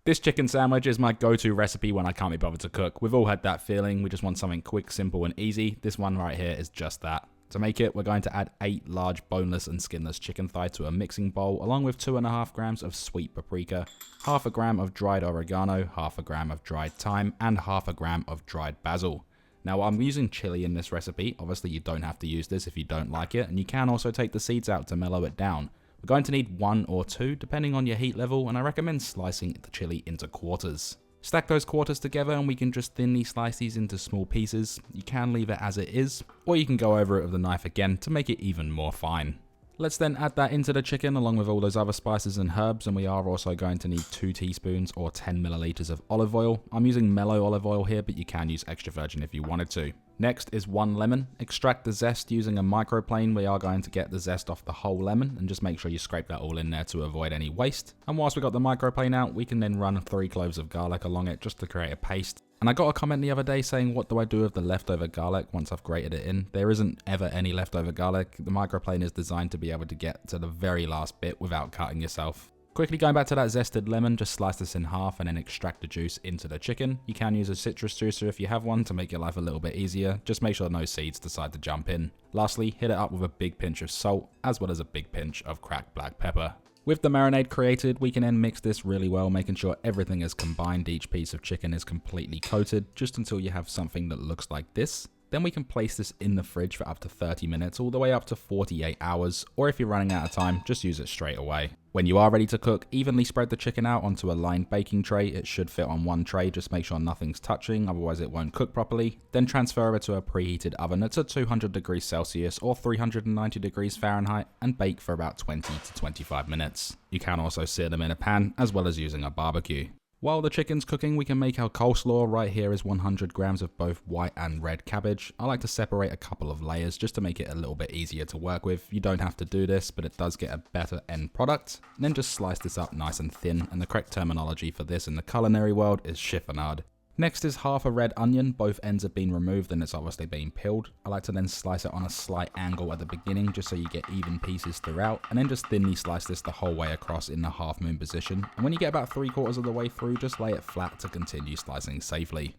This chicken sandwich is my go-to recipe when I can't be bothered to cook. We've all had that feeling, we just want something quick, simple and easy. This one right here is just that. To make it, we're going to add 8 large boneless and skinless chicken thigh to a mixing bowl, along with 2.5 grams of sweet paprika, half a gram of dried oregano, half a gram of dried thyme, and half a gram of dried basil. Now I'm using chili in this recipe. Obviously you don't have to use this if you don't like it, and you can also take the seeds out to mellow it down. We're going to need 1 or 2 depending on your heat level, and I recommend slicing the chili into quarters. Stack those quarters together and we can just thinly slice these into small pieces. You can leave it as it is, or you can go over it with the knife again to make it even more fine. Let's then add that into the chicken along with all those other spices and herbs, and we are also going to need 2 teaspoons or 10 milliliters of olive oil. I'm using mellow olive oil here, but you can use extra virgin if you wanted to. Next is 1 lemon. Extract the zest using a microplane. We are going to get the zest off the whole lemon and just make sure you scrape that all in there to avoid any waste. And whilst we got the microplane out, we can then run 3 cloves of garlic along it just to create a paste. And I got a comment the other day saying, what do I do with the leftover garlic once I've grated it in? There isn't ever any leftover garlic. The microplane is designed to be able to get to the very last bit without cutting yourself. Quickly going back to that zested lemon, just slice this in half and then extract the juice into the chicken. You can use a citrus juicer if you have one to make your life a little bit easier. Just make sure no seeds decide to jump in. Lastly, hit it up with a big pinch of salt as well as a big pinch of cracked black pepper. With the marinade created, we can then mix this really well, making sure everything is combined. Each piece of chicken is completely coated, just until you have something that looks like this. Then we can place this in the fridge for up to 30 minutes, all the way up to 48 hours, or if you're running out of time, just use it straight away. When you are ready to cook, evenly spread the chicken out onto a lined baking tray. It should fit on one tray, just make sure nothing's touching, otherwise it won't cook properly. Then transfer it to a preheated oven that's at 200 degrees Celsius or 390 degrees Fahrenheit and bake for about 20 to 25 minutes. You can also sear them in a pan, as well as using a barbecue. While the chicken's cooking, we can make our coleslaw. Right here is 100 grams of both white and red cabbage. I like to separate a couple of layers just to make it a little bit easier to work with. You don't have to do this, but it does get a better end product. And then just slice this up nice and thin, and the correct terminology for this in the culinary world is chiffonade. Next is half a red onion. Both ends have been removed and it's obviously been peeled. I like to then slice it on a slight angle at the beginning just so you get even pieces throughout, and then just thinly slice this the whole way across in the half moon position. And when you get about 3/4 of the way through, just lay it flat to continue slicing safely.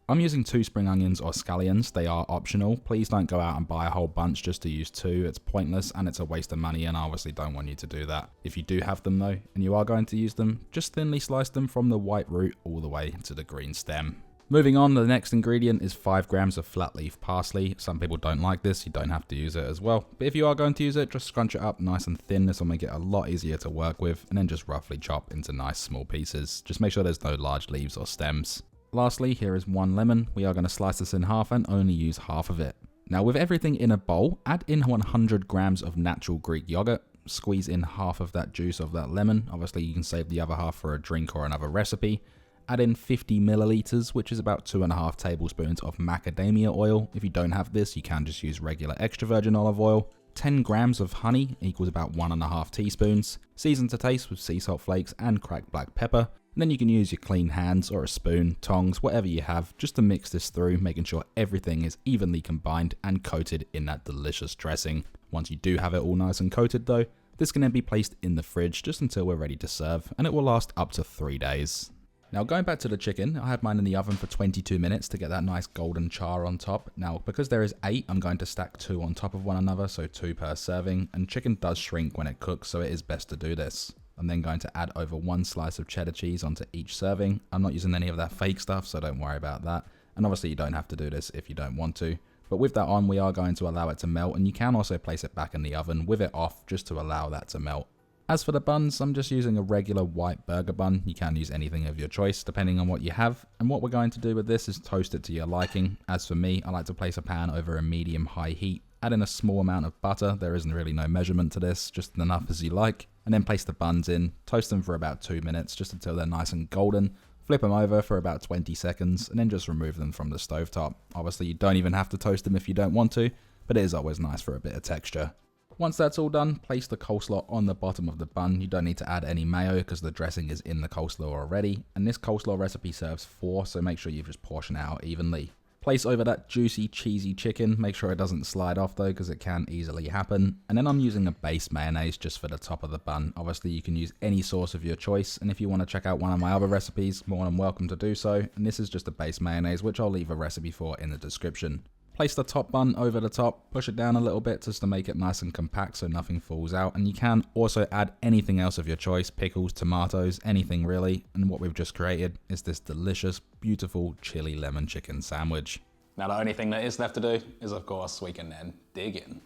I'm using 2 spring onions or scallions. They are optional. Please don't go out and buy a whole bunch just to use 2. It's pointless and it's a waste of money, and I obviously don't want you to do that. If you do have them though, and you are going to use them, just thinly slice them from the white root all the way to the green stem. Moving on, the next ingredient is 5 grams of flat leaf parsley. Some people don't like this, you don't have to use it as well. But if you are going to use it, just scrunch it up nice and thin. This will make it a lot easier to work with, and then just roughly chop into nice small pieces. Just make sure there's no large leaves or stems. Lastly, here is 1 lemon. We are going to slice this in half and only use half of it. Now with everything in a bowl, add in 100 grams of natural Greek yogurt. Squeeze in half of that juice of that lemon. Obviously you can save the other half for a drink or another recipe. Add in 50 milliliters, which is about 2.5 tablespoons of macadamia oil. If you don't have this, you can just use regular extra virgin olive oil. 10 grams of honey equals about 1.5 teaspoons. Season to taste with sea salt flakes and cracked black pepper. And then you can use your clean hands or a spoon, tongs, whatever you have, just to mix this through, making sure everything is evenly combined and coated in that delicious dressing. Once you do have it all nice and coated though, this can then be placed in the fridge just until we're ready to serve, and it will last up to 3 days. Now going back to the chicken, I had mine in the oven for 22 minutes to get that nice golden char on top. Now because there is 8, I'm going to stack 2 on top of one another, so 2 per serving, and chicken does shrink when it cooks, so it is best to do this. I'm then going to add over 1 slice of cheddar cheese onto each serving. I'm not using any of that fake stuff, so don't worry about that. And obviously you don't have to do this if you don't want to. But with that on, we are going to allow it to melt, and you can also place it back in the oven with it off just to allow that to melt. As for the buns, I'm just using a regular white burger bun. You can use anything of your choice depending on what you have. And what we're going to do with this is toast it to your liking. As for me, I like to place a pan over a medium-high heat. Add in a small amount of butter. There isn't really no measurement to this, just enough as you like. And then place the buns in. Toast them for about 2 minutes, just until they're nice and golden. Flip them over for about 20 seconds, and then just remove them from the stovetop. Obviously, you don't even have to toast them if you don't want to, but it is always nice for a bit of texture. Once that's all done, place the coleslaw on the bottom of the bun. You don't need to add any mayo because the dressing is in the coleslaw already. And this coleslaw recipe serves 4, so make sure you just portion it out evenly. Place over that juicy, cheesy chicken. Make sure it doesn't slide off though, because it can easily happen. And then I'm using a base mayonnaise just for the top of the bun. Obviously, you can use any sauce of your choice. And if you want to check out one of my other recipes, more than welcome to do so. And this is just a base mayonnaise, which I'll leave a recipe for in the description. Place the top bun over the top, push it down a little bit just to make it nice and compact so nothing falls out. And you can also add anything else of your choice, pickles, tomatoes, anything really. And what we've just created is this delicious, beautiful chili lemon chicken sandwich. Now the only thing that is left to do is, of course, we can then dig in.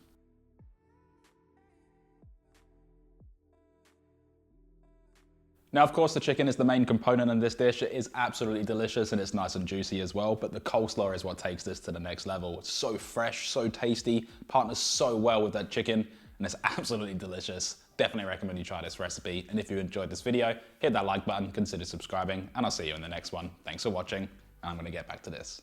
Now, of course, the chicken is the main component in this dish. It is absolutely delicious and it's nice and juicy as well, but the coleslaw is what takes this to the next level. It's so fresh, so tasty, partners so well with that chicken, and it's absolutely delicious. Definitely recommend you try this recipe. And if you enjoyed this video, hit that like button, consider subscribing, and I'll see you in the next one. Thanks for watching, and I'm gonna get back to this.